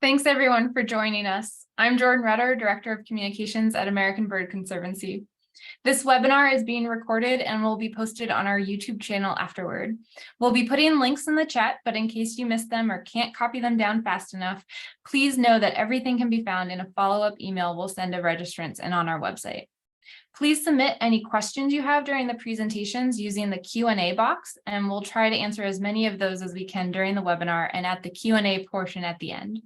Thanks everyone for joining us. I'm Jordan Rutter, Director of Communications at American Bird Conservancy. This webinar is being recorded and will be posted on our YouTube channel afterward. We'll be putting links in the chat, but in case you missed them or can't copy them down fast enough, please know that everything can be found in a follow-up email we'll send to registrants and on our website. Please submit any questions you have during the presentations using the Q&A box, and we'll try to answer as many of those as we can during the webinar and at the Q&A portion at the end.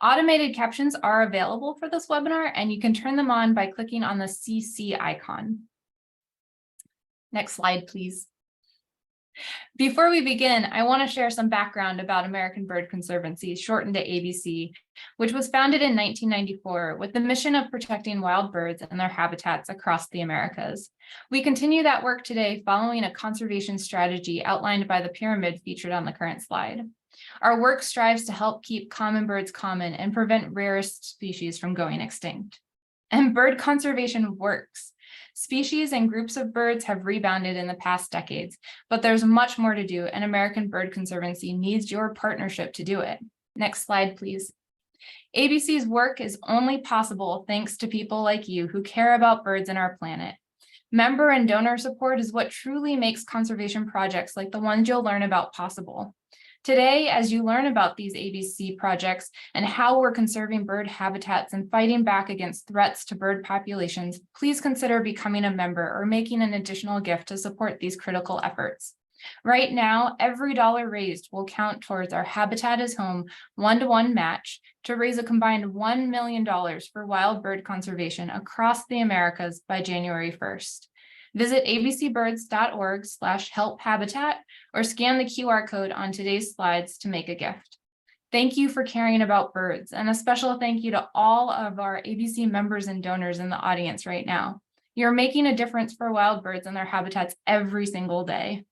Automated captions are available for this webinar, and you can turn them on by clicking on the CC icon. Next slide, please. Before we begin, I want to share some background about American Bird Conservancy, shortened to ABC, which was founded in 1994 with the mission of protecting wild birds and their habitats across the Americas. We continue that work today following a conservation strategy outlined by the pyramid featured on the current slide. Our work strives to help keep common birds common and prevent rarest species from going extinct. And bird conservation works. Species and groups of birds have rebounded in the past decades, but there's much more to do, and American Bird Conservancy needs your partnership to do it. Next slide, please. ABC's work is only possible thanks to people like you who care about birds and our planet. Member and donor support is what truly makes conservation projects like the ones you'll learn about possible. Today, as you learn about these ABC projects and how we're conserving bird habitats and fighting back against threats to bird populations, please consider becoming a member or making an additional gift to support these critical efforts. Right now, every dollar raised will count towards our Habitat is Home one-to-one match to raise a combined $1 million for wild bird conservation across the Americas by January 1st. Visit abcbirds.org/helphabitat or scan the QR code on today's slides to make a gift. Thank you for caring about birds, and a special thank you to all of our ABC members and donors in the audience right now. You're making a difference for wild birds and their habitats every single day.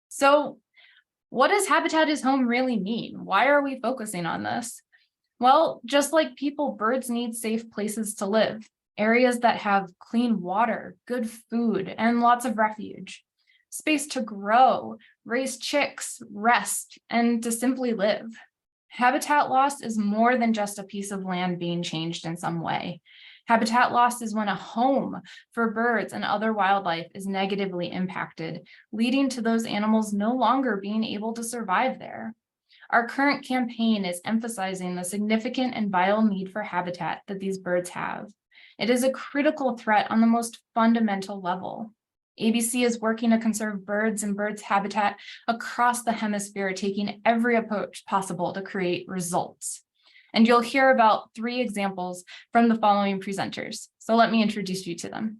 So, what does Habitat is Home really mean? Why are we focusing on this? Well, just like people, birds need safe places to live. Areas that have clean water, good food, and lots of refuge. Space to grow, raise chicks, rest, and to simply live. Habitat loss is more than just a piece of land being changed in some way. Habitat loss is when a home for birds and other wildlife is negatively impacted, leading to those animals no longer being able to survive there. Our current campaign is emphasizing the significant and vital need for habitat that these birds have. It is a critical threat on the most fundamental level. ABC is working to conserve birds and birds' habitat across the hemisphere, taking every approach possible to create results. And you'll hear about 3 examples from the following presenters. So let me introduce you to them.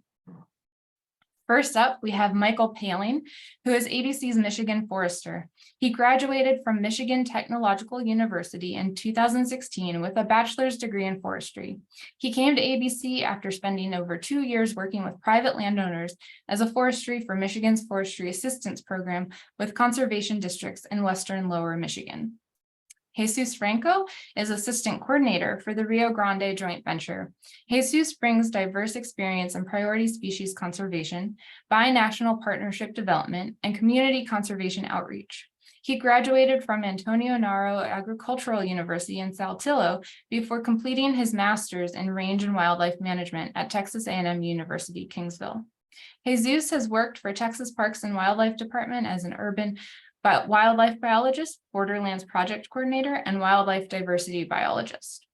First up, we have Michael Paling, who is ABC's Michigan Forester. He graduated from Michigan Technological University in 2016 with a bachelor's degree in forestry. He came to ABC after spending over 2 years working with private landowners as a forestry for Michigan's Forestry Assistance Program with conservation districts in western Lower Michigan. Jesús Franco is assistant coordinator for the Rio Grande joint venture. Jesús brings diverse experience in priority species conservation, binational partnership development, and community conservation outreach. He graduated from Antonio Naro Agricultural University in Saltillo before completing his master's in range and wildlife management at Texas A&M University, Kingsville. Jesús has worked for Texas Parks and Wildlife Department as an urban wildlife biologist, borderlands project coordinator, and wildlife diversity biologist.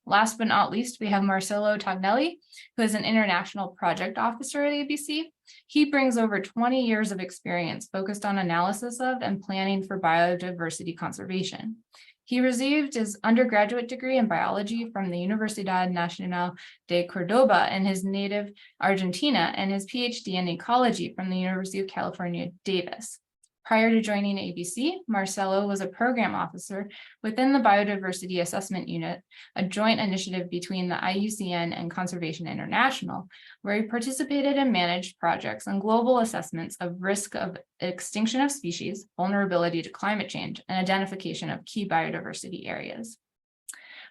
Last but not least, we have Marcelo Tognelli, who is an international project officer at ABC. He brings over 20 years of experience focused on analysis of and planning for biodiversity conservation. He received his undergraduate degree in biology from the Universidad Nacional de Córdoba in his native Argentina and his PhD in ecology from the University of California, Davis. Prior to joining ABC, Marcelo was a program officer within the Biodiversity Assessment Unit, a joint initiative between the IUCN and Conservation International, where he participated and managed projects on global assessments of risk of extinction of species, vulnerability to climate change, and identification of key biodiversity areas.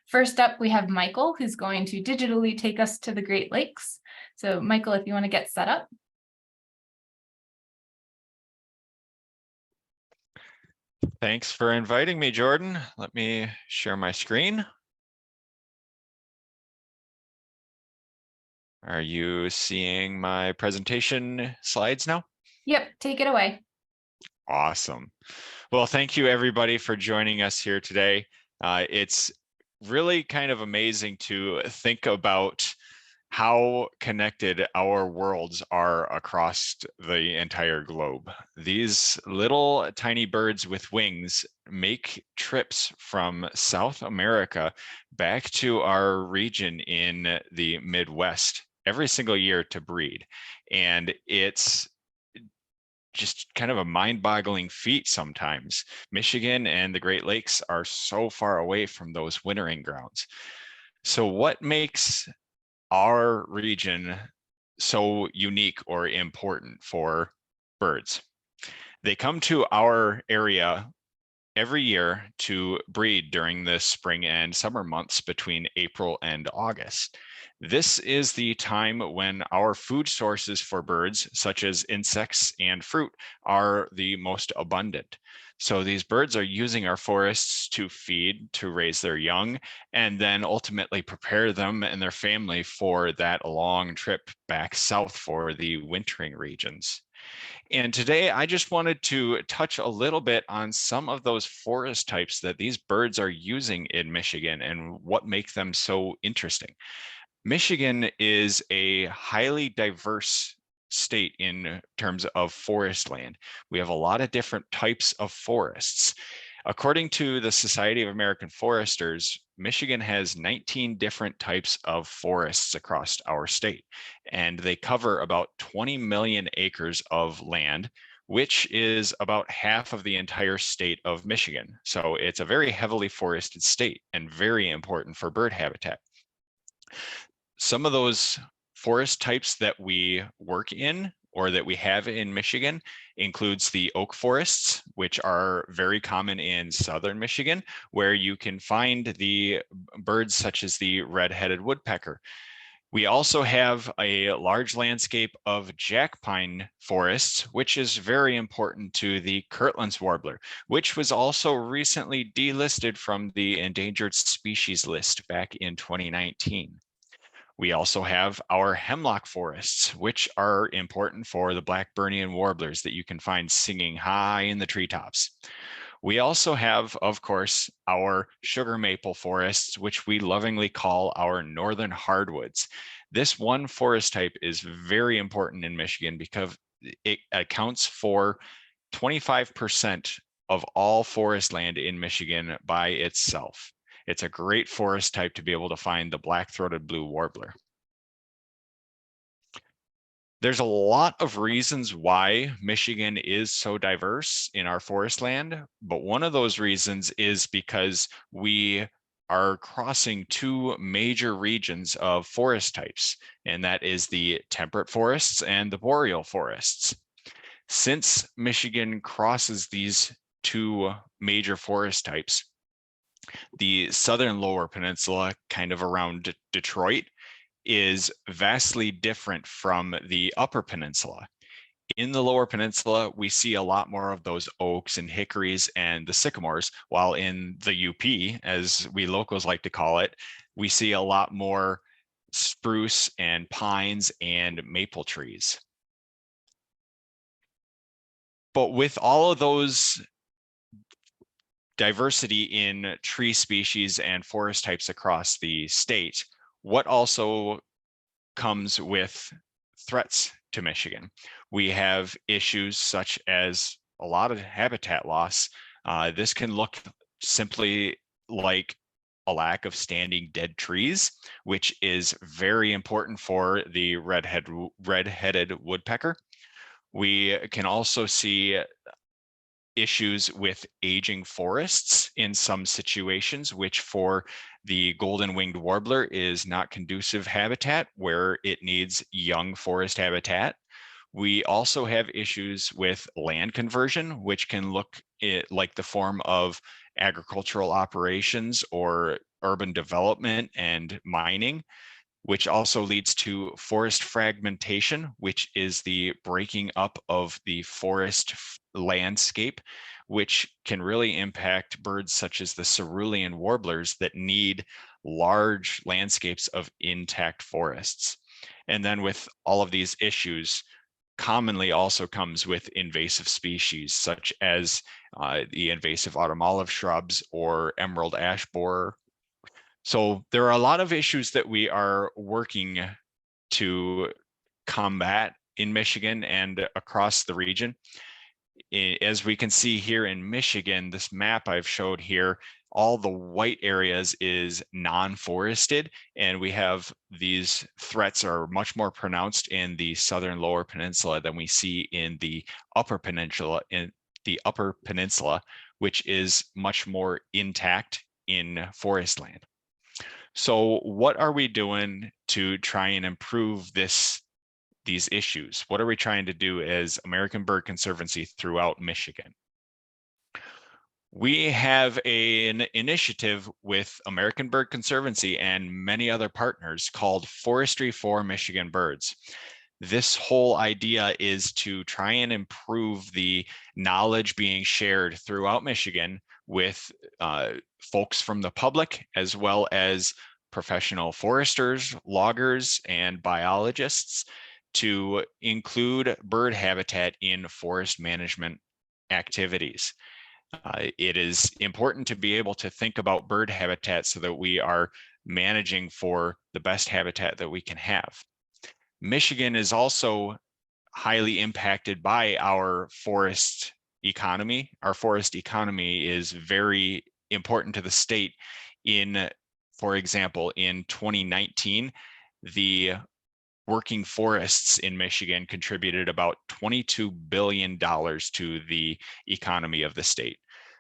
First up, we have Michael, who's going to digitally take us to the Great Lakes. So Michael, if you want to get set up. Thanks for inviting me, Jordan. Let me share my screen. Are you seeing my presentation slides now? Yep, take it away. Awesome. Well, thank you everybody for joining us here today. It's really kind of amazing to think about how connected our worlds are across the entire globe. These little tiny birds with wings make trips from South America back to our region in the Midwest every single year to breed. And it's just kind of a mind-boggling feat sometimes. Michigan and the Great Lakes are so far away from those wintering grounds. So what makes our region so unique or important for birds? They come to our area every year to breed during the spring and summer months between April and August. This is the time when our food sources for birds, such as insects and fruit, are the most abundant. So these birds are using our forests to feed, to raise their young, and then ultimately prepare them and their family for that long trip back south for the wintering regions. And today I just wanted to touch a little bit on some of those forest types that these birds are using in Michigan and what make them so interesting. Michigan is a highly diverse state in terms of forest land. We have a lot of different types of forests. According to the Society of American Foresters, Michigan has 19 different types of forests across our state, and they cover about 20 million acres of land, which is about half of the entire state of Michigan. So it's a very heavily forested state and very important for bird habitat. Some of those forest types that we work in or that we have in Michigan includes the oak forests, which are very common in southern Michigan, where you can find the birds such as the red-headed woodpecker. We also have a large landscape of jack pine forests, which is very important to the Kirtland's warbler, which was also recently delisted from the endangered species list back in 2019. We also have our hemlock forests, which are important for the Blackburnian warblers that you can find singing high in the treetops. We also have, of course, our sugar maple forests, which we lovingly call our northern hardwoods. This one forest type is very important in Michigan because it accounts for 25% of all forest land in Michigan by itself. It's a great forest type to be able to find the black-throated blue warbler. There's a lot of reasons why Michigan is so diverse in our forest land, but one of those reasons is because we are crossing two major regions of forest types, and that is the temperate forests and the boreal forests. Since Michigan crosses these two major forest types, the southern lower peninsula, kind of around Detroit, is vastly different from the upper peninsula. In the lower peninsula, we see a lot more of those oaks and hickories and the sycamores, while in the UP, as we locals like to call it, we see a lot more spruce and pines and maple trees. But with all of those diversity in tree species and forest types across the state, what also comes with threats to Michigan? We have issues such as a lot of habitat loss. This can look simply like a lack of standing dead trees, which is very important for the red-headed woodpecker. We can also see issues with aging forests in some situations, which for the golden-winged warbler is not conducive habitat where it needs young forest habitat. We also have issues with land conversion, which can look like the form of agricultural operations or urban development and mining, which also leads to forest fragmentation, which is the breaking up of the forest landscape, which can really impact birds such as the cerulean warblers that need large landscapes of intact forests. And then with all of these issues, commonly also comes with invasive species such as the invasive autumn olive shrubs or emerald ash borer. So there are a lot of issues that we are working to combat in Michigan and across the region. As we can see here in Michigan, this map I've showed here, all the white areas is non-forested, and we have these threats are much more pronounced in the southern lower peninsula than we see in the upper peninsula, which is much more intact in forest land. So what are we doing to try and improve these issues? What are we trying to do as American Bird Conservancy throughout Michigan? We have an initiative with American Bird Conservancy and many other partners called Forestry for Michigan Birds. This whole idea is to try and improve the knowledge being shared throughout Michigan with folks from the public, as well as professional foresters, loggers, and biologists, to include bird habitat in forest management activities. It is important to be able to think about bird habitat so that we are managing for the best habitat that we can have. Michigan is also highly impacted by our forest economy. Our forest economy is very important to the state. For example, in 2019, the working forests in Michigan contributed about $22 billion to the economy of the state.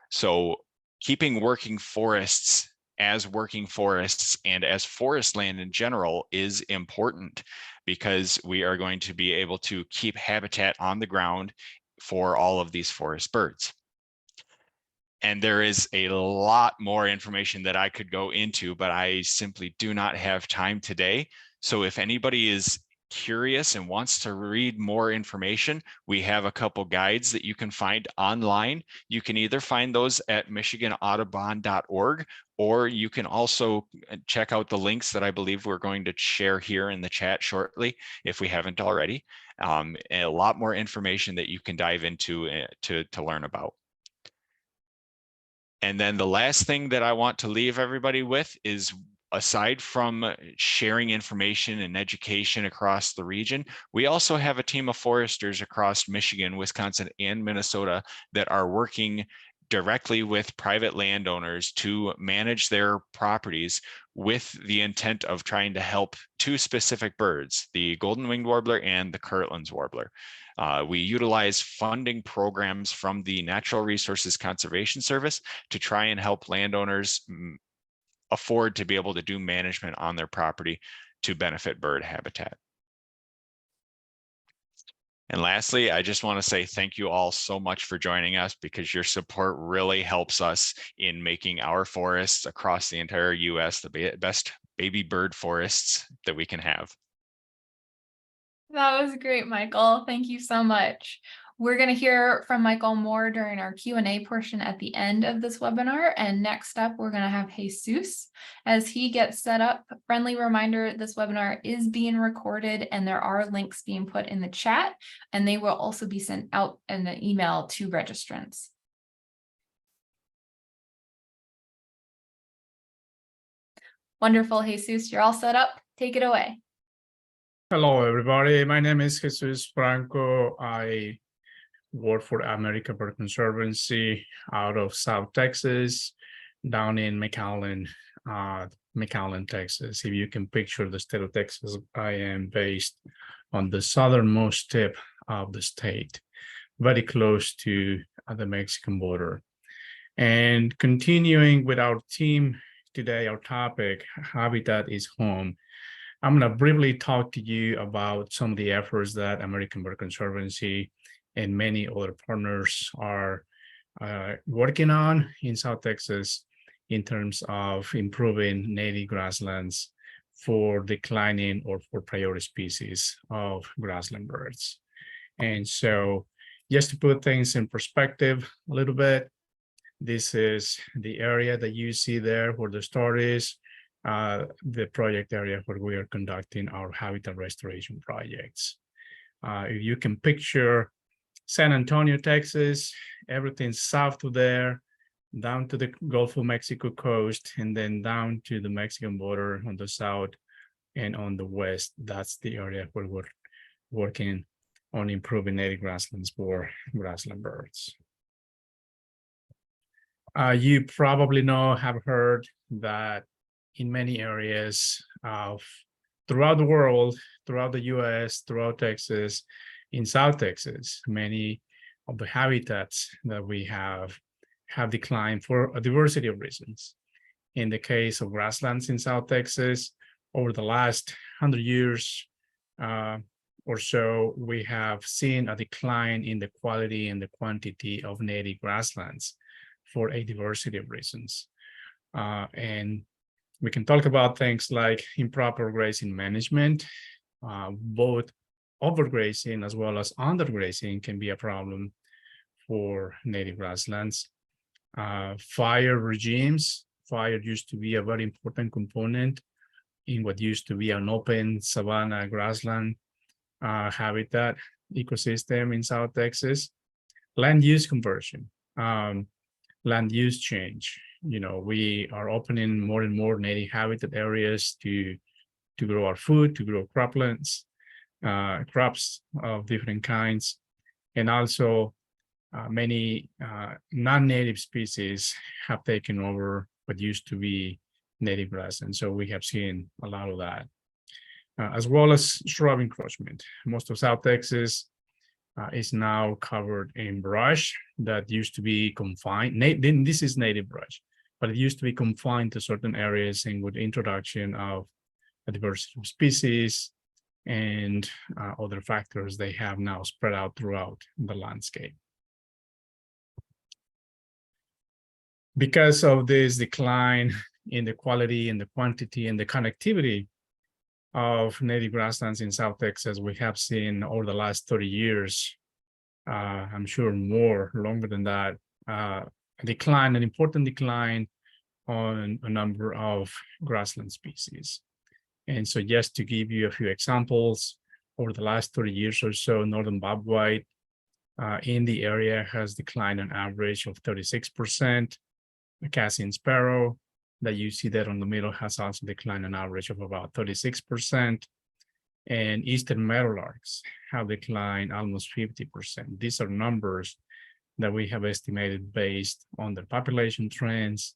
So keeping working forests as working forests and as forest land in general is important, because we are going to be able to keep habitat on the ground for all of these forest birds. And there is a lot more information that I could go into, but I simply do not have time today. So if anybody is curious and wants to read more information, we have a couple guides that you can find online. You can either find those at michiganaudubon.org, or you can also check out the links that I believe we're going to share here in the chat shortly, if we haven't already. And a lot more information that you can dive into to learn about. And then the last thing that I want to leave everybody with is, aside from sharing information and education across the region, we also have a team of foresters across Michigan, Wisconsin, and Minnesota that are working directly with private landowners to manage their properties with the intent of trying to help two specific birds, the golden-winged warbler and the Kirtland's warbler. We utilize funding programs from the Natural Resources Conservation Service to try and help landowners afford to be able to do management on their property to benefit bird habitat. And lastly, I just want to say thank you all so much for joining us, because your support really helps us in making our forests across the entire US the best baby bird forests that we can have. That was great, Michael. Thank you so much. We're going to hear from Michael more during our Q&A portion at the end of this webinar. And next up, we're going to have Jesús as he gets set up. Friendly reminder, this webinar is being recorded and there are links being put in the chat, and they will also be sent out in an email to registrants. Wonderful, Jesús. You're all set up. Take it away. Hello, everybody. My name is Jesús Franco. I work for American Bird Conservancy out of South Texas, down in McAllen, Texas. If you can picture the state of Texas, I am based on the southernmost tip of the state, very close to the Mexican border. And continuing with our theme today, our topic, Habitat is Home. I'm going to briefly talk to you about some of the efforts that American Bird Conservancy and many other partners are working on in South Texas in terms of improving native grasslands for declining or for priority species of grassland birds. And so Just to put things in perspective a little bit, this is the area that you see there where the star is, the project area where we are conducting our habitat restoration projects. If you can picture San Antonio, Texas, everything south of there, down to the Gulf of Mexico coast, and then down to the Mexican border on the south and on the west, that's the area where we're working on improving native grasslands for grassland birds. You probably have heard that in many areas of throughout the world, throughout the US, throughout Texas, in South Texas, many of the habitats that we have declined for a diversity of reasons. In the case of grasslands in South Texas, over the last 100 years or so, we have seen a decline in the quality and the quantity of native grasslands for a diversity of reasons. And we can talk about things like improper grazing management. Both overgrazing as well as undergrazing can be a problem for native grasslands. Fire regimes. Fire used to be a very important component in what used to be an open savanna grassland habitat ecosystem in South Texas. Land use conversion, land use change. We are opening more and more native habitat areas to grow our food, to grow croplands, crops of different kinds, and also many non-native species have taken over what used to be native grass, and so we have seen a lot of that, as well as shrub encroachment. Most of South Texas is now covered in brush that used to be confined. This is native brush, but it used to be confined to certain areas, and with the introduction of a diversity of species and other factors, they have now spread out throughout the landscape. Because of this decline in the quality and the quantity and the connectivity of native grasslands in South Texas, we have seen over the last 30 years, I'm sure more, longer than that, a decline, an important decline on a number of grassland species. And so just to give you a few examples, over the last 30 years or so, Northern Bobwhite in the area has declined an average of 36%. The Cassian sparrow that you see there on the middle has also declined an average of about 36%. And eastern meadowlarks have declined almost 50%. These are numbers that we have estimated based on their population trends,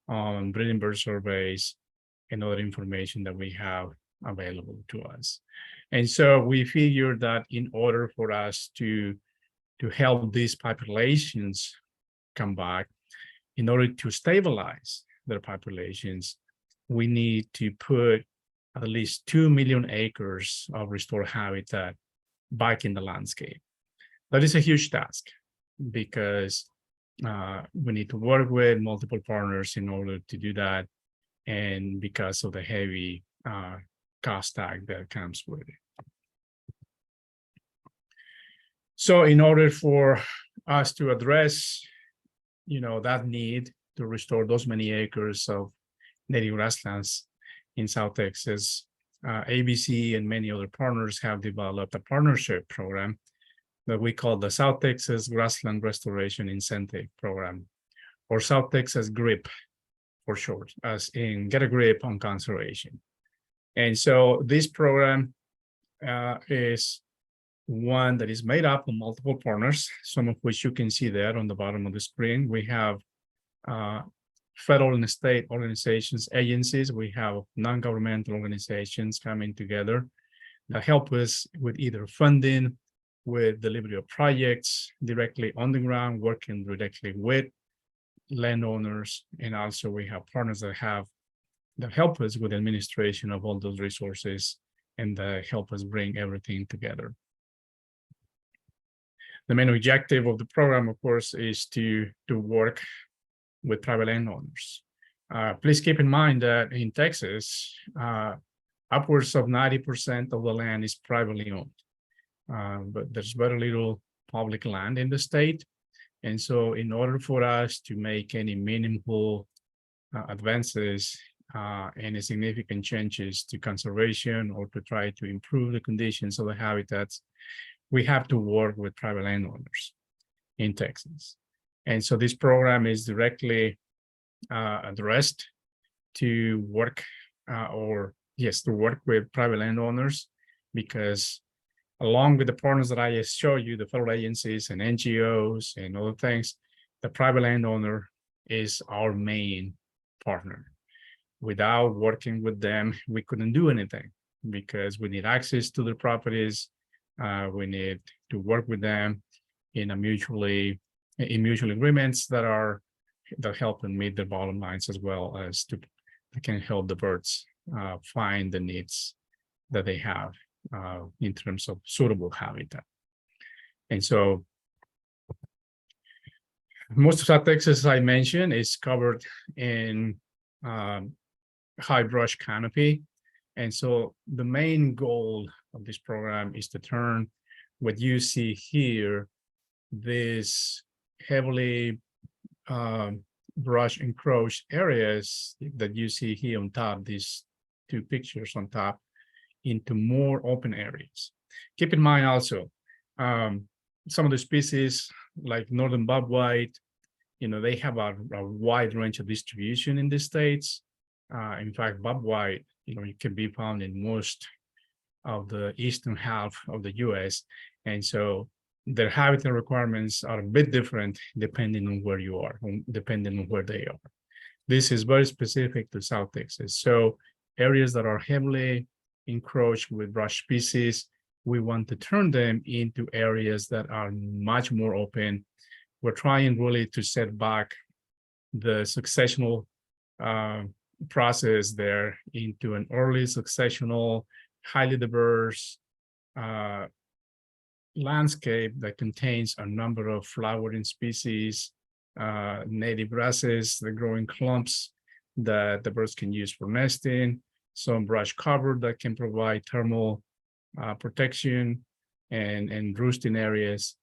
on breeding bird surveys, and other information that we have available to us. And so we figure that in order for us to help these populations come back, in order to stabilize their populations, we need to put at least 2 million acres of restored habitat back in the landscape. That is a huge task because we need to work with multiple partners in order to do that, and because of the heavy cost tag that comes with it. So in order for us to address that need to restore those many acres of native grasslands in South Texas, ABC and many other partners have developed a partnership program that we call the South Texas Grassland Restoration Incentive Program, or South Texas GRIP for short, as in get a grip on conservation. And so this program is one that is made up of multiple partners, some of which you can see there on the bottom of the screen. We have federal and state organizations, agencies. We have non-governmental organizations coming together that help us with either funding, with delivery of projects directly on the ground, working directly with landowners, and also we have partners that help us with administration of all those resources and help us bring everything together. The main objective of the program, of course, is to work with private landowners. Please keep in mind that in Texas, upwards of 90% of the land is privately owned, but there's very little public land in the state. And so in order for us to make any meaningful advances, any significant changes to conservation or to try to improve the conditions of the habitats, we have to work with private landowners in Texas. And so this program is directly addressed to work to work with private landowners, because along with the partners that I just showed you, the federal agencies and NGOs and other things, the private landowner is our main partner. Without working with them, we couldn't do anything, because we need access to their properties. We need to work with them in mutual agreements that help them meet their bottom lines, as well as that can help the birds find the needs that they have in terms of suitable habitat. And so most of South Texas, as I mentioned, is covered in high brush canopy. And so the main goal of this program is to turn what you see here, this heavily brush encroached areas that you see here on top, these two pictures on top, into more open areas. Keep in mind also, some of the species like Northern Bobwhite, they have a wide range of distribution in the States. In fact, Bobwhite, it can be found in most of the eastern half of the US. And so their habitat requirements are a bit different depending on where you are, depending on where they are. This is very specific to South Texas. So areas that are heavily encroached with brush species, we want to turn them into areas that are much more open. We're trying really to set back the successional process there into an early successional, highly diverse landscape that contains a number of flowering species, native grasses, the growing clumps that the birds can use for nesting, some brush cover that can provide thermal protection and roosting areas.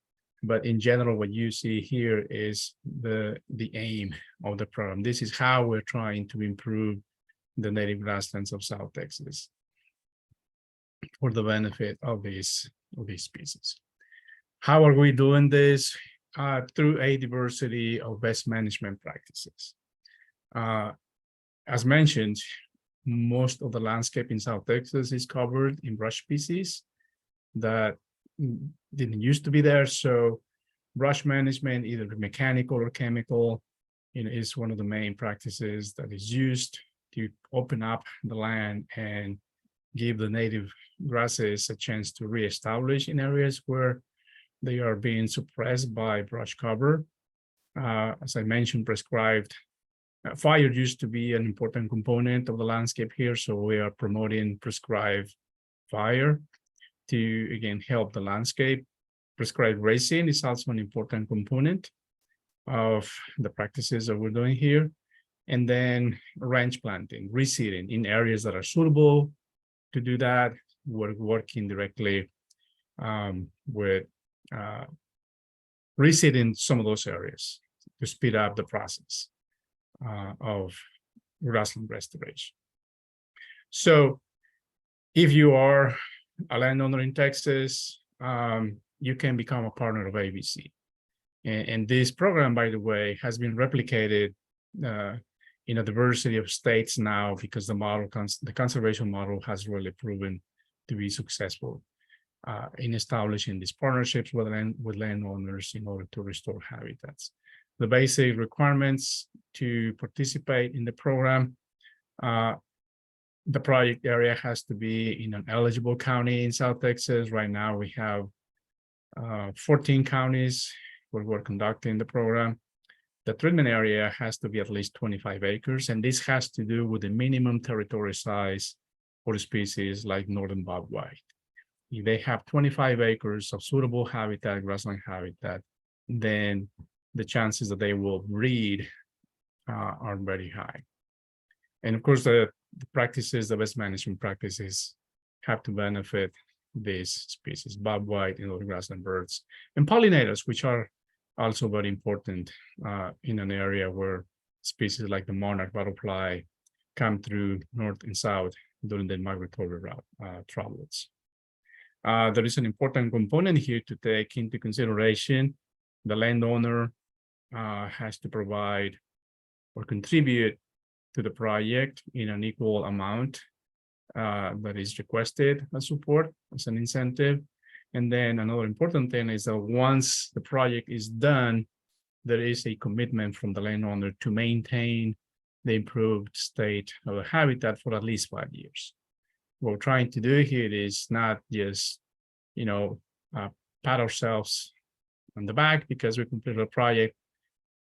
But in general, what you see here is the aim of the program. This is how we're trying to improve the native grasslands of South Texas for the benefit of these species. How are we doing this? Through a diversity of best management practices. As mentioned, most of the landscape in South Texas is covered in brush species that didn't used to be there. So brush management, either mechanical or chemical, is one of the main practices that is used to open up the land and give the native grasses a chance to reestablish in areas where they are being suppressed by brush cover. As I mentioned, prescribed fire used to be an important component of the landscape here, so we are promoting prescribed fire to, again, help the landscape. Prescribed grazing is also an important component of the practices that we're doing here. And then ranch planting, reseeding in areas that are suitable to do that. We're working directly with reseeding some of those areas to speed up the process of grassland restoration. So if you are a landowner in Texas, you can become a partner of ABC. And this program, by the way, has been replicated in a diversity of states now, because the conservation model has really proven to be successful in establishing these partnerships with landowners in order to restore habitats. The basic requirements to participate in the program: the project area has to be in an eligible county in South Texas. Right now, we have 14 counties where we're conducting the program. The treatment area has to be at least 25 acres, and this has to do with the minimum territory size for species like Northern Bobwhite. If they have 25 acres of suitable habitat, grassland habitat, then the chances that they will breed are very high. And of course, the practices, the best management practices, have to benefit these species, bobwhite and other grassland birds, and pollinators, which are also very important in an area where species like the monarch butterfly come through north and south during the migratory route travels. There is an important component here to take into consideration. The landowner has to provide or contribute to the project in an equal amount that is requested as support, as an incentive. And then another important thing is that once the project is done, there is a commitment from the landowner to maintain the improved state of the habitat for at least 5 years. What we're trying to do here is not just, pat ourselves on the back because we completed a project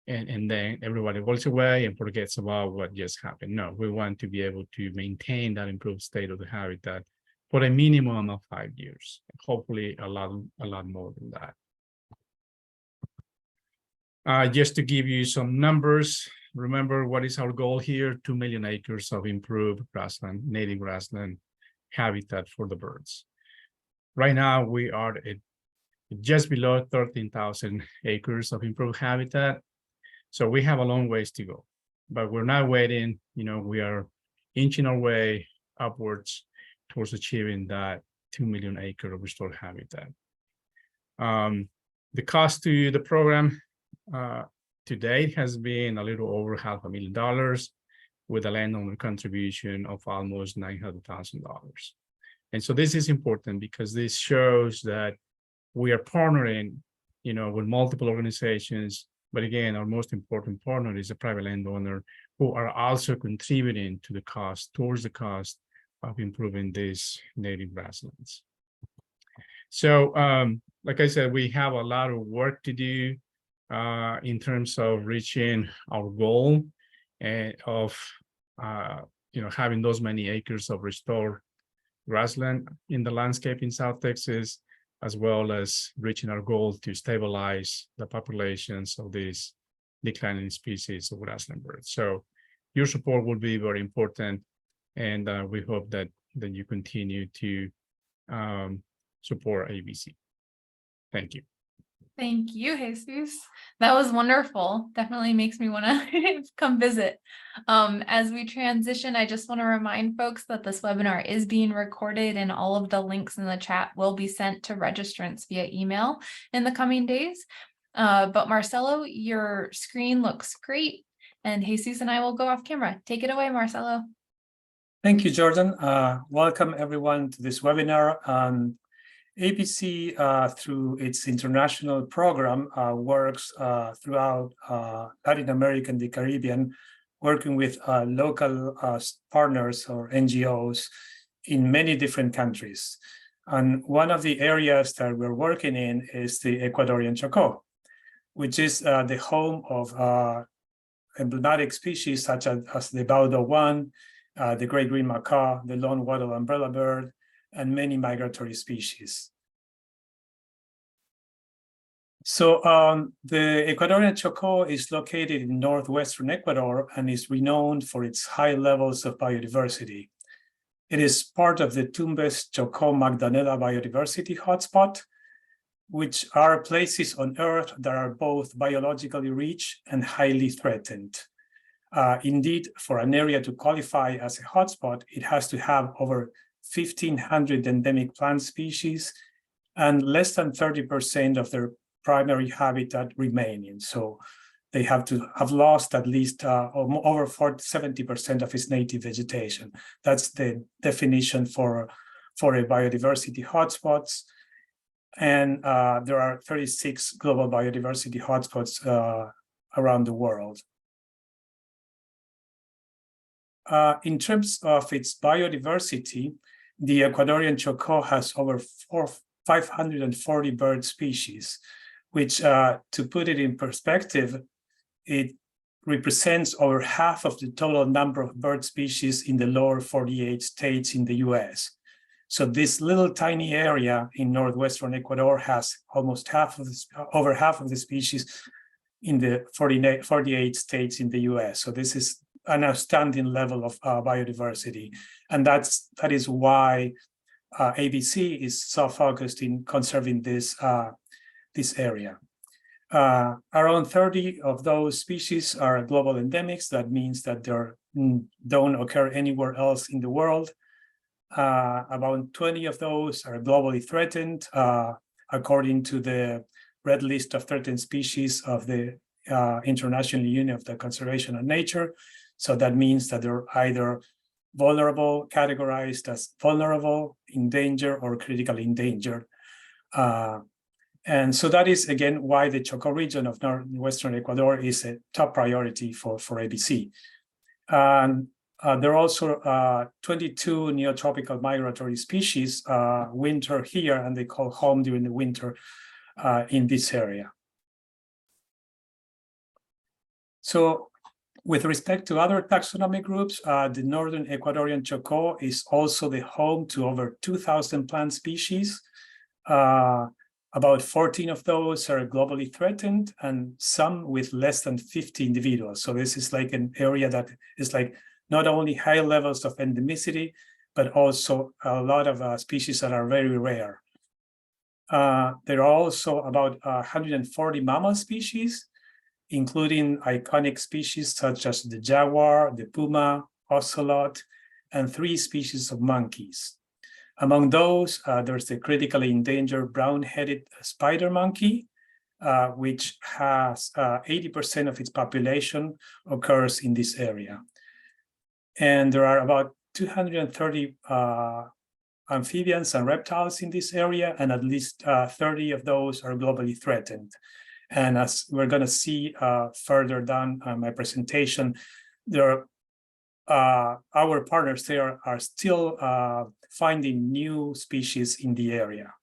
and then everybody walks away and forgets about what just happened. No, we want to be able to maintain that improved state of the habitat for a minimum of 5 years, hopefully a lot more than that. Just to give you some numbers, remember what is our goal here? 2 million acres of improved grassland, native grassland habitat for the birds. Right now, we are at just below 13,000 acres of improved habitat. So we have a long ways to go, but we're not waiting. We are inching our way upwards towards achieving that 2 million acre of restored habitat. The cost to the program to date has been a little over $500,000 with a landowner contribution of almost $900,000. And so this is important because this shows that we are partnering, with multiple organizations. But again, our most important partner is a private landowner who are also contributing to the cost, towards the cost of improving these native grasslands. So, like I said, we have a lot of work to do in terms of reaching our goal of, having those many acres of restored grassland in the landscape in South Texas, as well as reaching our goal to stabilize the populations of these declining species of grassland birds. So your support will be very important, and we hope that you continue to support ABC. Thank you. Thank you, Jesus. That was wonderful. Definitely makes me want to come visit. As we transition, I just want to remind folks that this webinar is being recorded and all of the links in the chat will be sent to registrants via email in the coming days. But Marcelo, your screen looks great, and Jesus and I will go off camera. Take it away, Marcelo. Thank you, Jordan. Welcome everyone to this webinar. ABC, through its international program, works throughout Latin America and the Caribbean, working with local partners or NGOs in many different countries. And one of the areas that we're working in is the Ecuadorian Chocó, which is the home of emblematic species such as the Baudó Guan, the great green macaw, the lone wattle umbrella bird, and many migratory species. So the Ecuadorian Chocó is located in northwestern Ecuador and is renowned for its high levels of biodiversity. It is part of the Tumbes Chocó Magdalena biodiversity hotspot, which are places on Earth that are both biologically rich and highly threatened. Indeed, for an area to qualify as a hotspot, it has to have over 1,500 endemic plant species and less than 30% of their primary habitat remaining. So they have to have lost at least over 70% of its native vegetation. That's the definition for a biodiversity hotspots. And there are 36 global biodiversity hotspots around the world. In terms of its biodiversity, the Ecuadorian Chocó has over 540 bird species, which, to put it in perspective, it represents over half of the total number of bird species in the lower 48 states in the US. So this little tiny area in northwestern Ecuador has almost over half of the species in the 48 states in the US. So this is an outstanding level of biodiversity. And that is why ABC is so focused in conserving this area. Around 30 of those species are global endemics. That means that they don't occur anywhere else in the world. About 20 of those are globally threatened, according to the Red List of Threatened Species of the International Union of the Conservation of Nature. So that means that they're either vulnerable, categorized as vulnerable, endangered, or critically endangered. And so that is, again, why the Chocó region of northwestern Ecuador is a top priority for ABC. And there are also 22 neotropical migratory species winter here, and they call home during the winter in this area. So with respect to other taxonomic groups, the Northern Ecuadorian Chocó is also the home to over 2,000 plant species. About 14 of those are globally threatened, and some with less than 50 individuals. So this is like an area that is like not only high levels of endemicity, but also a lot of species that are very rare. There are also about 140 mammal species, including iconic species such as the jaguar, the puma, ocelot, and 3 species of monkeys. Among those, there's the critically endangered brown-headed spider monkey, which has 80% of its population occurs in this area. And there are about 230 amphibians and reptiles in this area, and at least 30 of those are globally threatened. And as we're going to see further down my presentation, there are our partners there are still finding new species in the area.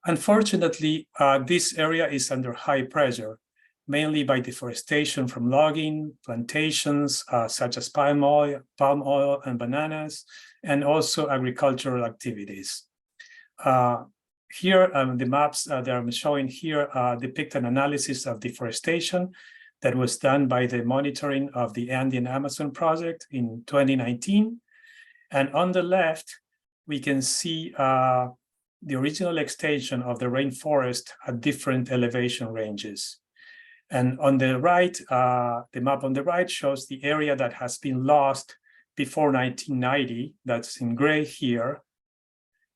Unfortunately, this area is under high pressure, mainly by deforestation from logging, plantations such as palm oil and bananas, and also agricultural activities. Here, the maps that I'm showing here depict an analysis of deforestation that was done by the monitoring of the Andean Amazon project in 2019. And on the left, we can see the original extension of the rainforest at different elevation ranges. And on the right, the map on the right shows the area that has been lost before 1990, that's in gray here.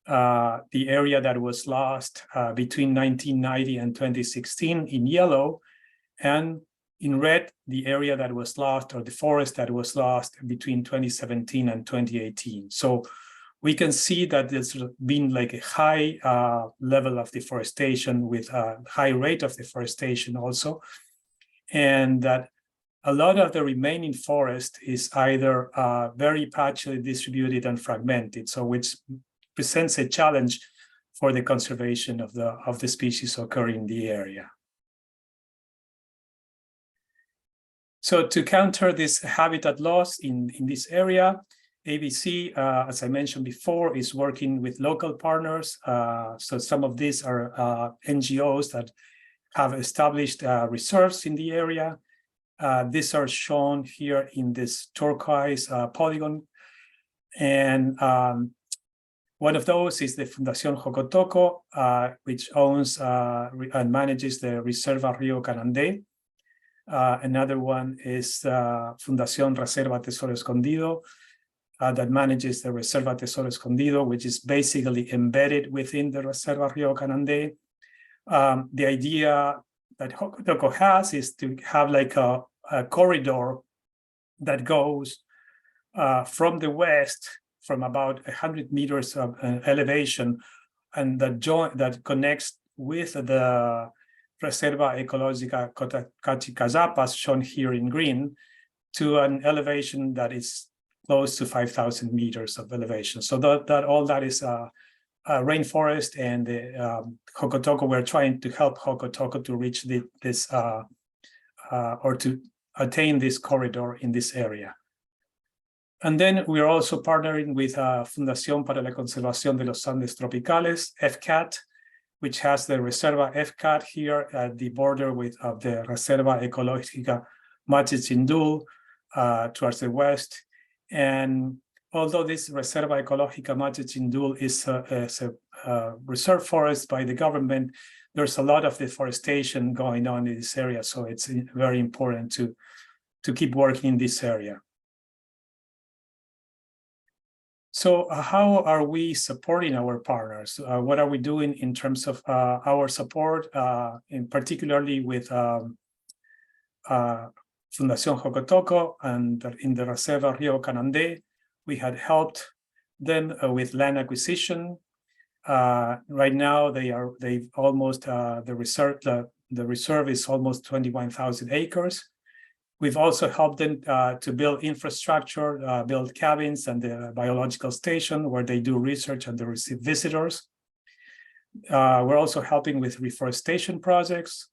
The area that was lost between 1990 and 2016 in yellow, and in red, the area that was lost, or the forest that was lost between 2017 and 2018. So we can see that there's been like a high level of deforestation with a high rate of deforestation also, and that a lot of the remaining forest is either very patchily distributed and fragmented, so which presents a challenge for the conservation of the species occurring in the area. So to counter this habitat loss in this area, ABC, as I mentioned before, is working with local partners. So some of these are NGOs that have established reserves in the area. These are shown here in this turquoise polygon. And one of those is the Fundación Jocotoco, which owns and manages the Reserva Río Grande. Another one is Fundación Reserva Tesoro Escondido, that manages the Reserva Tesoro Escondido, which is basically embedded within the Reserva Río Grande. The idea that Jocotoco has is to have like a corridor that goes from the west, from about 100 meters of elevation, and that connects with the Reserva Ecológica Cotacachicayapas, shown here in green, to an elevation that is close to 5,000 meters of elevation. So all that is rainforest, and Jocotoco, we're trying to help Jocotoco to reach this or to attain this corridor in this area. And then we are also partnering with Fundación para la Conservación de los Andes Tropicales, FCAT, which has the Reserva FCAT here at the border with the Reserva Ecológica Machichindul towards the west. And although this Reserva Ecológica Machichindoul is a reserve forest by the government, there's a lot of deforestation going on in this area. So it's very important to keep working in this area. So how are we supporting our partners? What are we doing in terms of our support, in particularly with Fundación Jocotoco and in the Reserva Rio Canande? We had helped them with land acquisition. Right now, they've almost the reserve is almost 21,000 acres. We've also helped them to build infrastructure, build cabins and the biological station where they do research and they receive visitors. We're also helping with reforestation projects,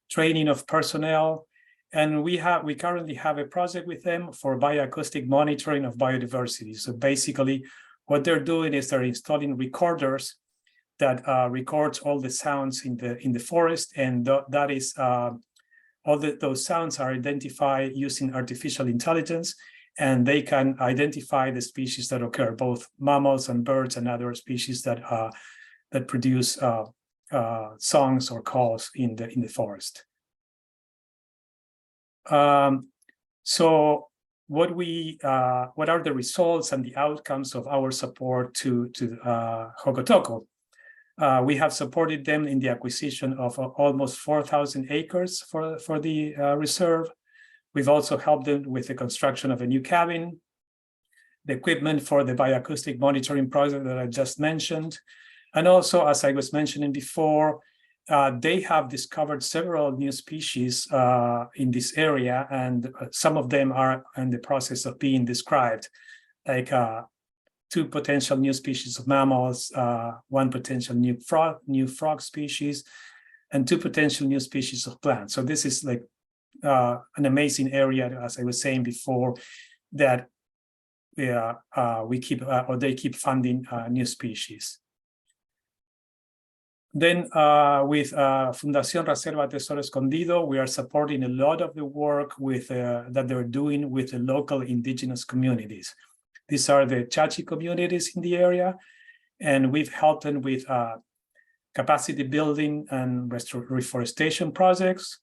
training of personnel, and we currently have a project with them for bioacoustic monitoring of biodiversity. So basically, what they're doing is they're installing recorders that records all the sounds in the forest, and that is those sounds are identified using artificial intelligence, and they can identify the species that occur, both mammals and birds and other species that produce songs or calls in the forest. So what are the results and the outcomes of our support to Jocotoco? We have supported them in the acquisition of almost 4,000 acres for the reserve. We've also helped them with the construction of a new cabin, the equipment for the bioacoustic monitoring project that I just mentioned. And also, as I was mentioning before, they have discovered several new species in this area, and some of them are in the process of being described, like 2 potential new species of mammals, 1 potential new frog species, and 2 potential new species of plants. So this is like an amazing area, as I was saying before, that they keep funding new species. Then with Fundación Reserva Tesoro Escondido, we are supporting a lot of the work with that they're doing with the local indigenous communities. These are the Chachi communities in the area, and we've helped them with capacity building and reforestation projects,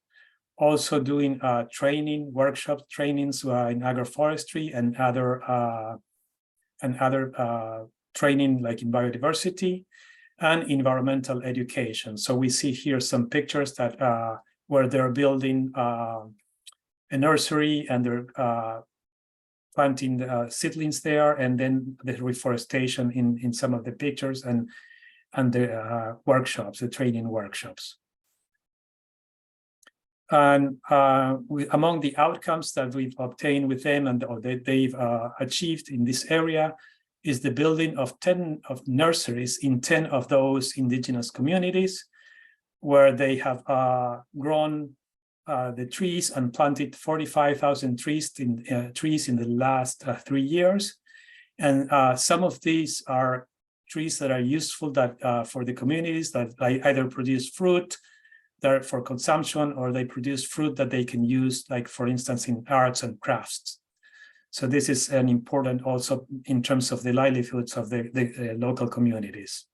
also doing training, workshop trainings in agroforestry and other training like in biodiversity and environmental education. So we see here some pictures that where they're building a nursery and they're planting seedlings there, and then the reforestation in some of the pictures and the workshops, the training workshops. And among the outcomes that we've obtained with them and they've achieved in this area is the building of 10 nurseries in 10 of those indigenous communities, where they have grown the trees and planted 45,000 trees in the last 3 years. And some of these are trees that are useful for the communities that either produce fruit that are for consumption, or they produce fruit that they can use, like for instance, in arts and crafts. So this is an important also in terms of the livelihoods of the local communities.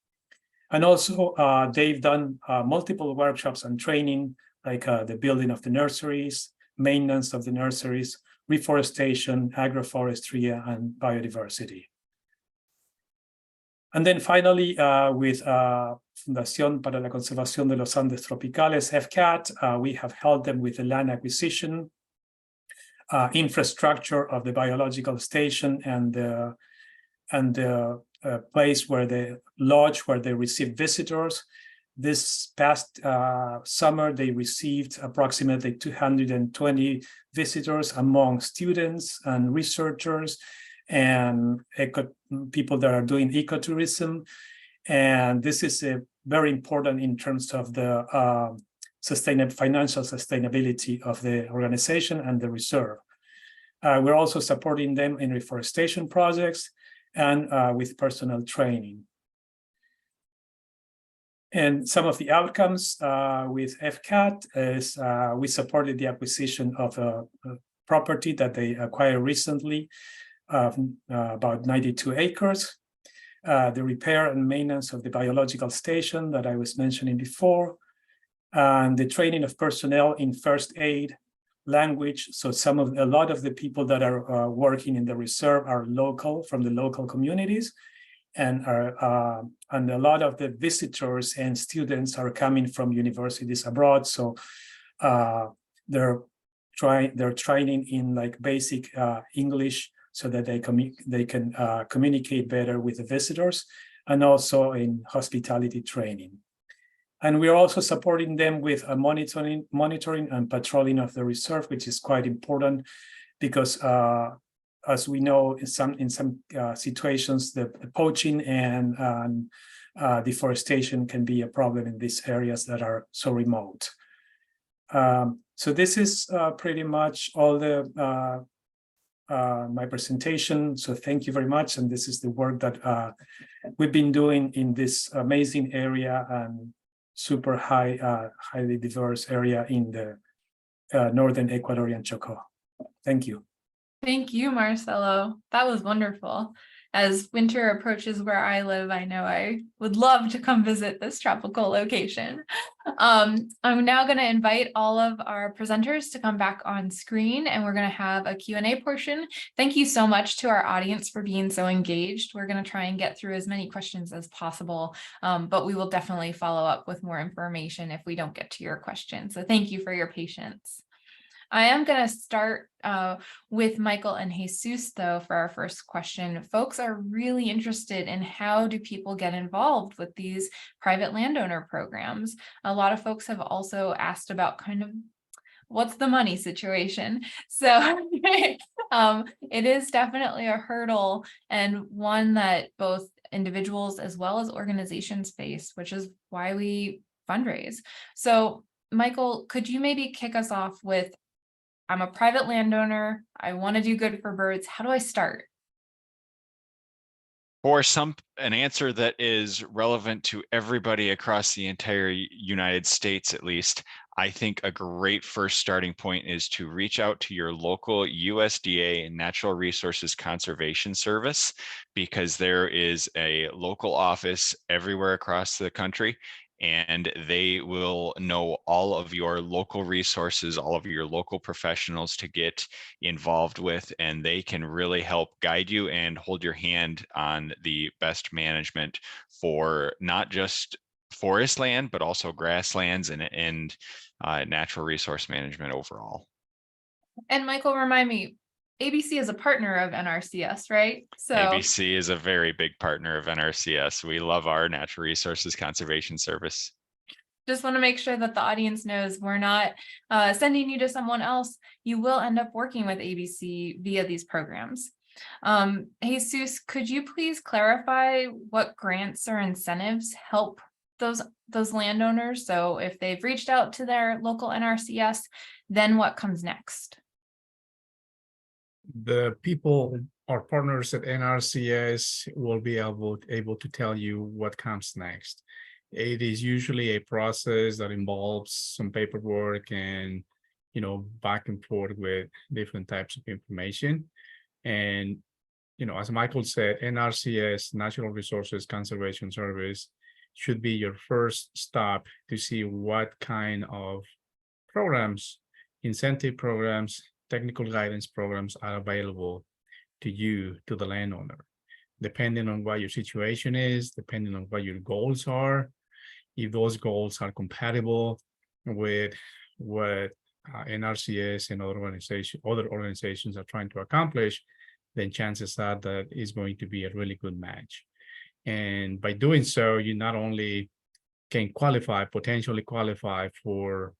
And also they've done multiple workshops and training, like the building of the nurseries, maintenance of the nurseries, reforestation, agroforestry, and biodiversity. And then finally, with Fundación para la Conservación de los Andes Tropicales, FCAT, we have helped them with the land acquisition, infrastructure of the biological station, and the place where the lodge where they receive visitors. This past summer, they received approximately 220 visitors among students and researchers and people that are doing ecotourism. And this is very important in terms of the financial sustainability of the organization and the reserve. We're also supporting them in reforestation projects and with personnel training. And some of the outcomes with FCAT is we supported the acquisition of a property that they acquired recently about 92 acres. The repair and maintenance of the biological station that I was mentioning before, and the training of personnel in first aid, language. So a lot of the people that are working in the reserve are local, from the local communities, and a lot of the visitors and students are coming from universities abroad. So they're training in like basic English, so that they can communicate better with the visitors, and also in hospitality training. And we're also supporting them with a monitoring and patrolling of the reserve, which is quite important because, as we know, in some situations, the poaching and deforestation can be a problem in these areas that are so remote. So this is pretty much all the my presentation. So thank you very much. And this is the work that we've been doing in this amazing area and super highly diverse area in the northern Ecuadorian Chocó. Thank you. Thank you, Marcelo. That was wonderful. As winter approaches where I live, I know I would love to come visit this tropical location. I'm now going to invite all of our presenters to come back on screen, and we're going to have a Q&A portion. Thank you so much to our audience for being so engaged. We're going to try and get through as many questions as possible, but we will definitely follow up with more information if we don't get to your questions. So thank you for your patience. I am going to start with Michael and Jesús, though, for our first question. Folks are really interested in how do people get involved with these private landowner programs. A lot of folks have also asked about kind of what's the money situation. So it is definitely a hurdle, and one that both individuals as well as organizations face, which is why we fundraise. So Michael, could you maybe kick us off with, I'm a private landowner, I want to do good for birds. How do I start? For an answer that is relevant to everybody across the entire United States, at least, I think a great first starting point is to reach out to your local USDA Natural Resources Conservation Service, because there is a local office everywhere across the country, and they will know all of your local resources, all of your local professionals to get involved with, and they can really help guide you and hold your hand on the best management for not just forest land, but also grasslands and natural resource management overall. And Michael, remind me, ABC is a partner of NRCS, right? So ABC is a very big partner of NRCS. We love our Natural Resources Conservation Service. Just want to make sure that the audience knows we're not sending you to someone else. You will end up working with ABC via these programs. Jesús, could you please clarify what grants or incentives help those landowners? So if they've reached out to their local NRCS, then what comes next? The people, our partners at NRCS, will be able to tell you what comes next. It is usually a process that involves some paperwork and, back and forth with different types of information. And, as Michael said, NRCS, Natural Resources Conservation Service, should be your first stop to see what kind of programs, incentive programs, technical guidance programs are available to you, to the landowner, depending on what your situation is, depending on what your goals are. If those goals are compatible with what NRCS and other organizations are trying to accomplish, then chances are that it's going to be a really good match. And by doing so, you not only can potentially qualify for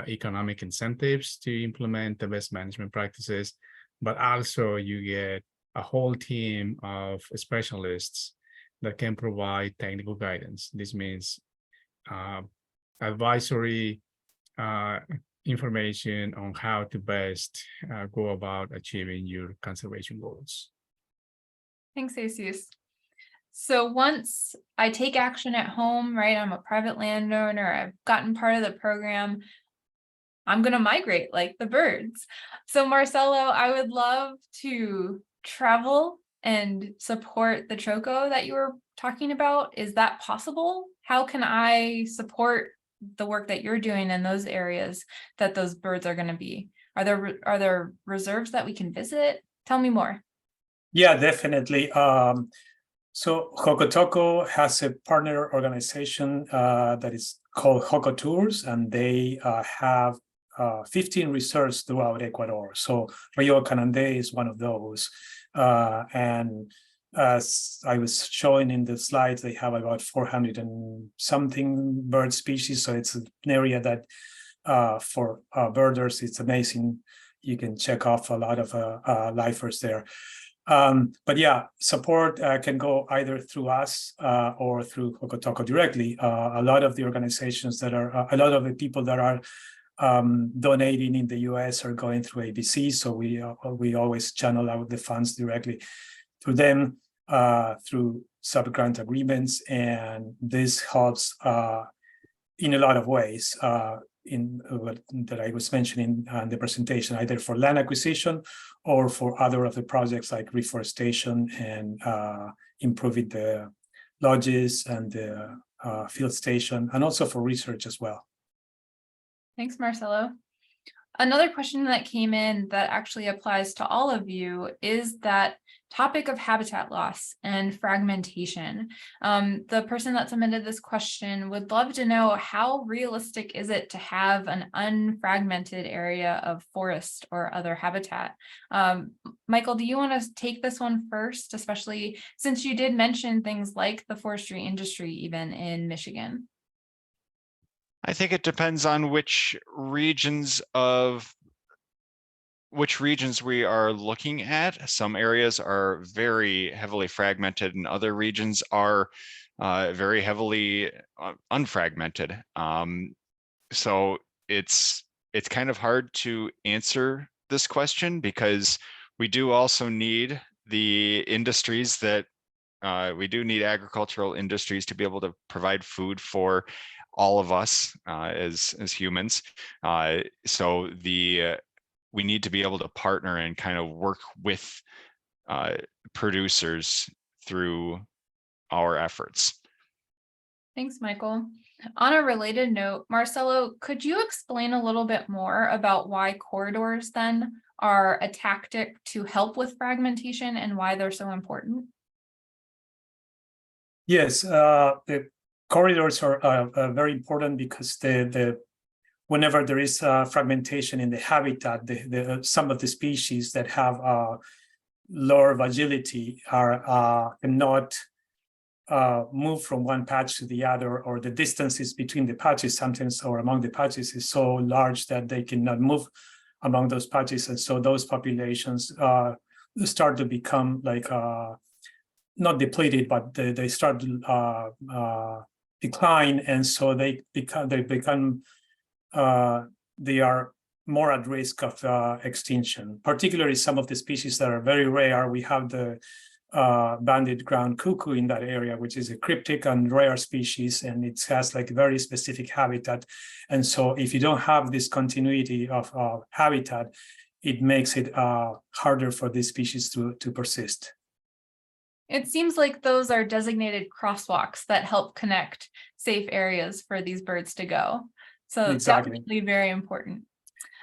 economic incentives to implement the best management practices, but also you get a whole team of specialists that can provide technical guidance. This means advisory information on how to best go about achieving your conservation goals. Thanks, Jesús. So once I take action at home, right, I'm a private landowner, I've gotten part of the program, I'm going to migrate like the birds. So Marcelo, I would love to travel and support the Chocó that you were talking about? Is that possible? How can I support the work that you're doing in those areas that those birds are going to be? Are there reserves that we can visit? Tell me more. Yeah, definitely. So Hocotoco has a partner organization that is called Joco Tours, and they have 15 reserves throughout Ecuador. So Rio Canande is one of those. And as I was showing in the slides, they have about 400 and something bird species. So it's an area that for birders, it's amazing. You can check off a lot of lifers there. But yeah, support can go either through us or through Hocotoco directly. A lot of the organizations that are, a lot of the people that are donating in the US are going through ABC. So we always channel out the funds directly to them through sub-grant agreements. And this helps in a lot of ways in what that I was mentioning in the presentation, either for land acquisition or for other of the projects like reforestation and improving the lodges and the field station, and also for research as well. Thanks, Marcelo. Another question that came in that actually applies to all of you is that topic of habitat loss and fragmentation. The person that submitted this question would love to know, how realistic is it to have an unfragmented area of forest or other habitat? Michael, do you want to take this one first, especially since you did mention things like the forestry industry even in Michigan? I think it depends on which regions we are looking at. Some areas are very heavily fragmented and other regions are very heavily unfragmented. So it's kind of hard to answer this question, because we do also need the industries that we do need agricultural industries to be able to provide food for all of us as humans. So we need to be able to partner and kind of work with producers through our efforts. Thanks, Michael. On a related note, Marcelo, could you explain a little bit more about why corridors then are a tactic to help with fragmentation and why they're so important? Yes, the corridors are very important because whenever there is fragmentation in the habitat, some of the species that have lower agility cannot move from one patch to the other, or the distances between the patches sometimes or among the patches is so large that they cannot move among those patches. And so those populations start to become like not depleted, but they start to decline, and so they are more at risk of extinction. Particularly some of the species that are very rare. We have the banded ground cuckoo in that area, which is a cryptic and rare species, and it has like very specific habitat. And so if you don't have this continuity of habitat, it makes it harder for these species to persist. It seems like those are designated crosswalks that help connect safe areas for these birds to go. So Exactly. definitely very important.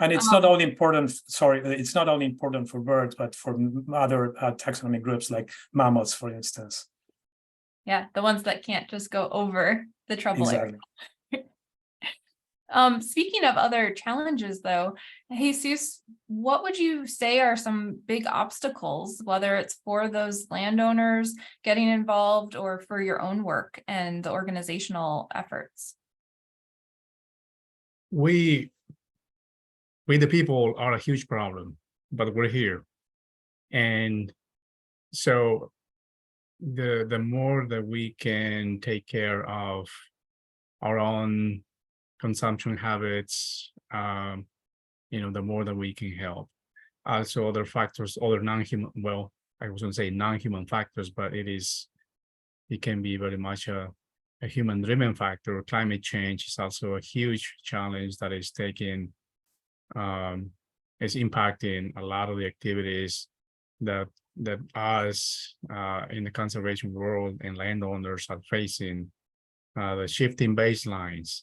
And it's not only important, it's not only important for birds, but for other taxonomy groups like mammals, for instance. Yeah, the ones that can't just go over the trouble area. Speaking of other challenges, though, Jesus, what would you say are some big obstacles, whether it's for those landowners getting involved or for your own work and the organizational efforts? We the people are a huge problem, but we're here. And so the more that we can take care of our own consumption habits, the more that we can help. Also, other factors, other non-human, well, I was going to say non-human factors, but it can be very much a human-driven factor. Climate change is also a huge challenge that is is impacting a lot of the activities that us in the conservation world and landowners are facing, the shifting baselines.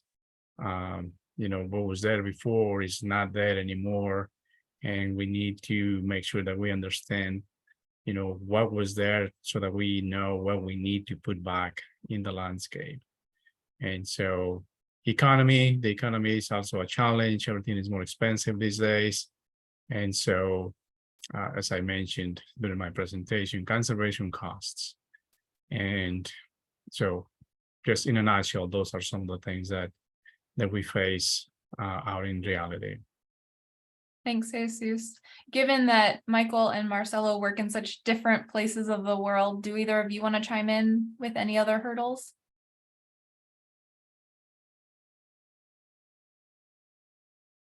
What was there before is not there anymore, and we need to make sure that we understand, what was there so that we know what we need to put back in the landscape. And so the economy is also a challenge. Everything is more expensive these days. And so, as I mentioned during my presentation, conservation costs. And so just in a nutshell, those are some of the things that we face out in reality. Thanks, Jesus. Given that Michael and Marcelo work in such different places of the world, do either of you want to chime in with any other hurdles?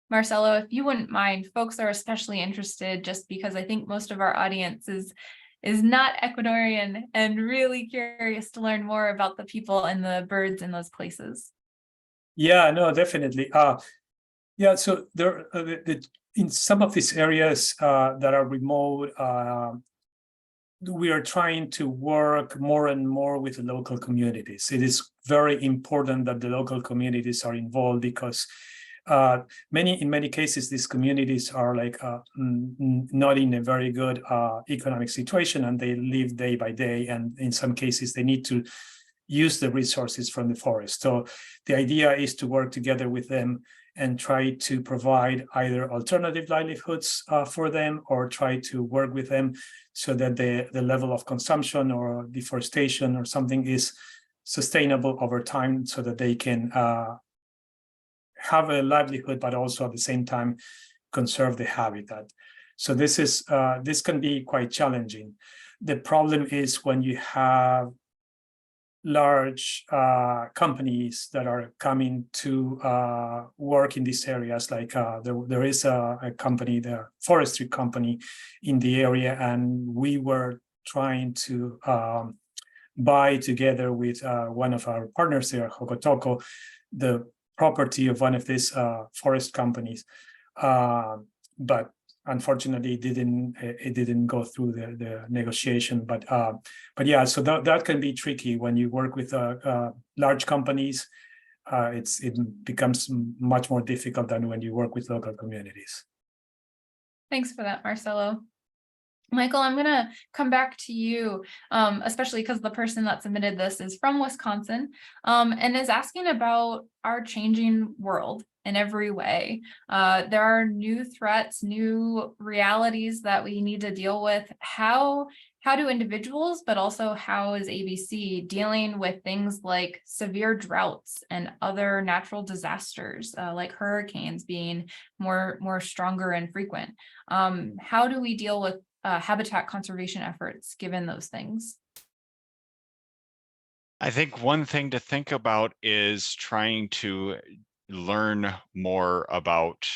Marcelo, if you wouldn't mind, folks are especially interested just because I think most of our audience is not Ecuadorian and really curious to learn more about the people and the birds in those places. Yeah, no, definitely. Yeah, so there in some of these areas that are remote, we are trying to work more and more with the local communities. It is very important that the local communities are involved because in many cases, these communities are like not in a very good economic situation, and they live day by day. And in some cases, they need to use the resources from the forest. So the idea is to work together with them and try to provide either alternative livelihoods for them, or try to work with them so that the level of consumption or deforestation or something is sustainable over time, so that they can have a livelihood, but also at the same time conserve the habitat. So this can be quite challenging. The problem is when you have large companies that are coming to work in these areas, like there is a company, the Forestry company in the area, and we were trying to buy together with one of our partners there, Hokotoco, the property of one of these forest companies, but unfortunately it didn't go through the negotiation. But yeah, so that can be tricky when you work with large companies. It becomes much more difficult than when you work with local communities. Thanks for that, Marcelo. Michael, I'm going to come back to you, especially because the person that submitted this is from Wisconsin, and is asking about our changing world in every way. There are new threats, new realities that we need to deal with. How do individuals, but also how is ABC dealing with things like severe droughts and other natural disasters, like hurricanes being more stronger and frequent? How do we deal with habitat conservation efforts given those things? I think one thing to think about is trying to learn more about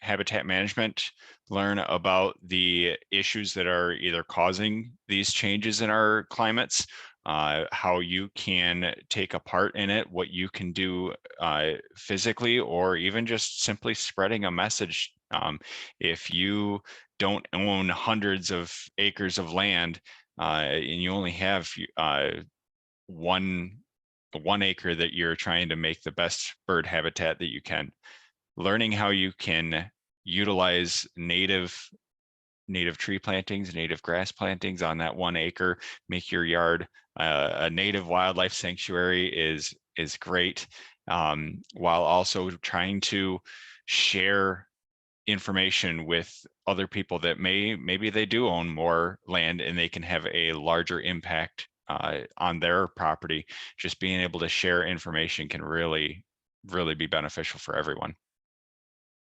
habitat management, learn about the issues that are either causing these changes in our climates, how you can take a part in it, what you can do physically, or even just simply spreading a message. If you don't own hundreds of acres of land and you only have one acre that you're trying to make the best bird habitat that you can, learning how you can utilize native tree plantings, native grass plantings on that 1 acre, make your yard a native wildlife sanctuary is great, while also trying to share information with other people that maybe they do own more land and they can have a larger impact on their property. Just being able to share information can really be beneficial for everyone.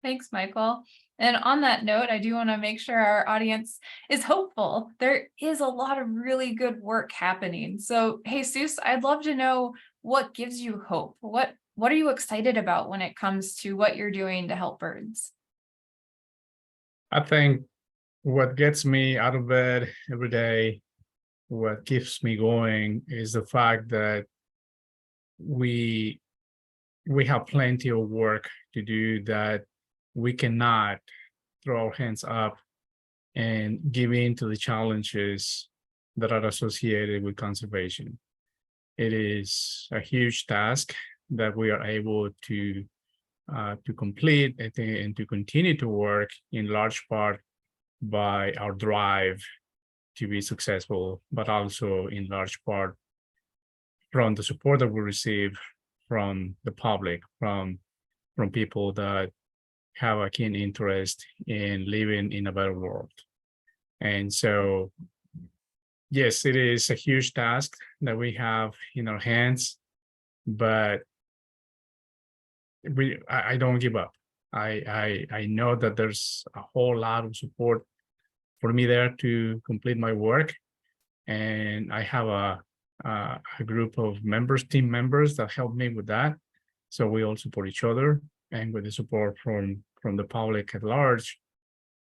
Thanks, Michael. And on that note, I do want to make sure our audience is hopeful. There is a lot of really good work happening. So, Jesus, I'd love to know what gives you hope. What are you excited about when it comes to what you're doing to help birds? I think what gets me out of bed every day, what keeps me going, is the fact that we have plenty of work to do, that we cannot throw our hands up and give in to the challenges that are associated with conservation. It is a huge task that we are able to complete and to continue to work in large part by our drive to be successful, but also in large part from the support that we receive from the public, from people that have a keen interest in living in a better world. And so, yes, it is a huge task that we have in our hands, but I don't give up. I know that there's a whole lot of support for me there to complete my work, and I have a group of team members that help me with that. So we all support each other, and with the support from the public at large,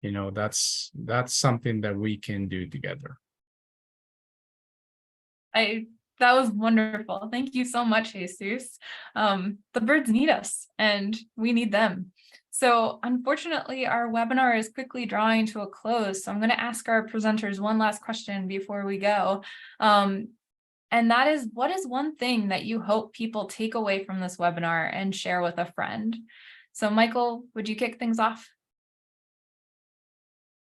that's something that we can do together. That was wonderful. Thank you so much, Jesus. The birds need us and we need them. So unfortunately, our webinar is quickly drawing to a close. So I'm going to ask our presenters one last question before we go. And that is, what is one thing that you hope people take away from this webinar and share with a friend? So Michael, would you kick things off?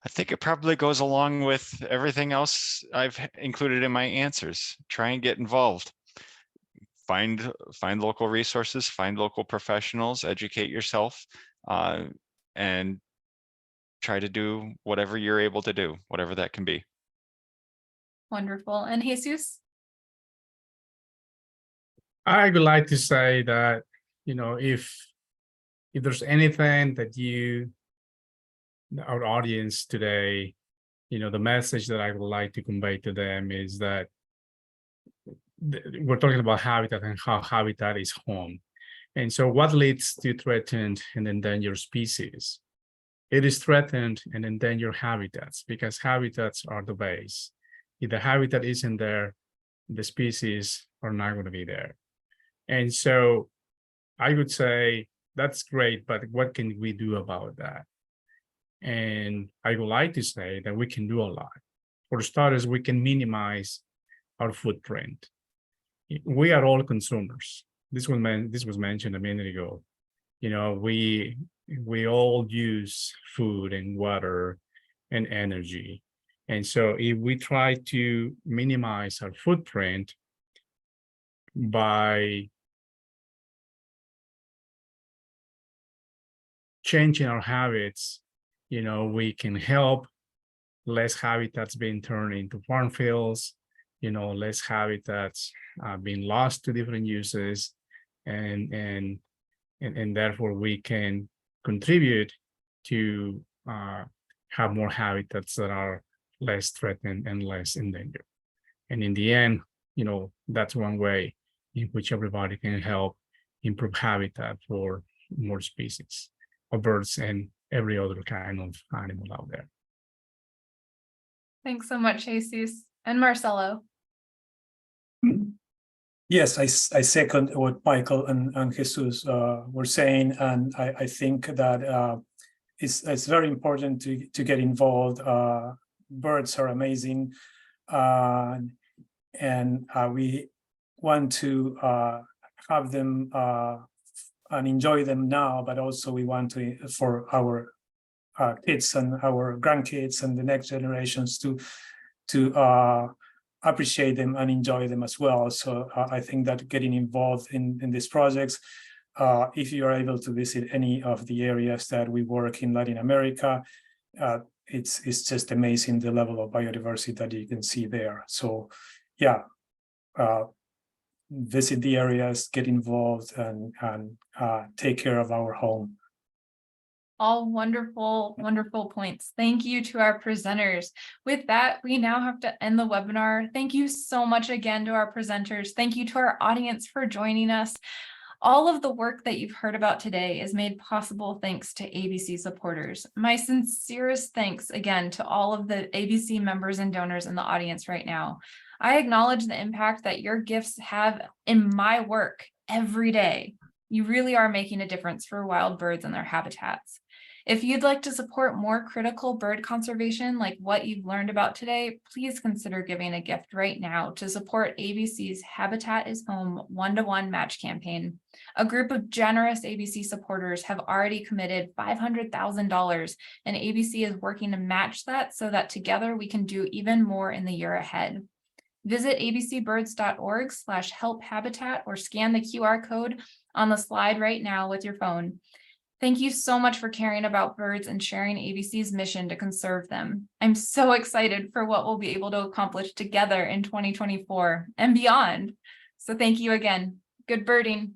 I think it probably goes along with everything else I've included in my answers. Try and get involved. Find local resources, find local professionals, educate yourself, and try to do whatever you're able to do, whatever that can be. Wonderful. And Jesus? I would like to say that, if there's anything that our audience today, the message that I would like to convey to them is that we're talking about habitat and how habitat is home. And so what leads to threatened and endangered species? It is threatened and endangered habitats, because habitats are the base. If the habitat isn't there, the species are not going to be there. And so I would say that's great, but what can we do about that? And I would like to say that we can do a lot. For starters, we can minimize our footprint. We are all consumers. This was mentioned a minute ago. We all use food and water and energy. And so if we try to minimize our footprint by changing our habits, we can help less habitats being turned into farm fields, less habitats being lost to different uses, and therefore we can contribute to have more habitats that are less threatened and less endangered. And in the end, that's one way in which everybody can help improve habitat for more species of birds and every other kind of animal out there. Thanks so much, Jesus. And Marcelo. Yes, I second what Michael and Jesus were saying, and I think that it's very important to get involved. Birds are amazing, and we want to have them and enjoy them now, but also we want to, for our kids and our grandkids and the next generations to appreciate them and enjoy them as well. So I think that getting involved in these projects, if you are able to visit any of the areas that we work in Latin America, it's just amazing the level of biodiversity that you can see there. So yeah, visit the areas, get involved, and take care of our home. All wonderful, wonderful points. Thank you to our presenters. With that, we now have to end the webinar. Thank you so much again to our presenters. Thank you to our audience for joining us. All of the work that you've heard about today is made possible thanks to ABC supporters. My sincerest thanks again to all of the ABC members and donors in the audience right now. I acknowledge the impact that your gifts have in my work every day. You really are making a difference for wild birds and their habitats. If you'd like to support more critical bird conservation like what you've learned about today, please consider giving a gift right now to support ABC's Habitat is Home 1-to-1 match campaign. A group of generous ABC supporters have already committed $500,000, and ABC is working to match that so that together we can do even more in the year ahead. Visit abcbirds.org/help-habitat or scan the QR code on the slide right now with your phone. Thank you so much for caring about birds and sharing ABC's mission to conserve them. I'm so excited for what we'll be able to accomplish together in 2024 and beyond. So thank you again. Good birding.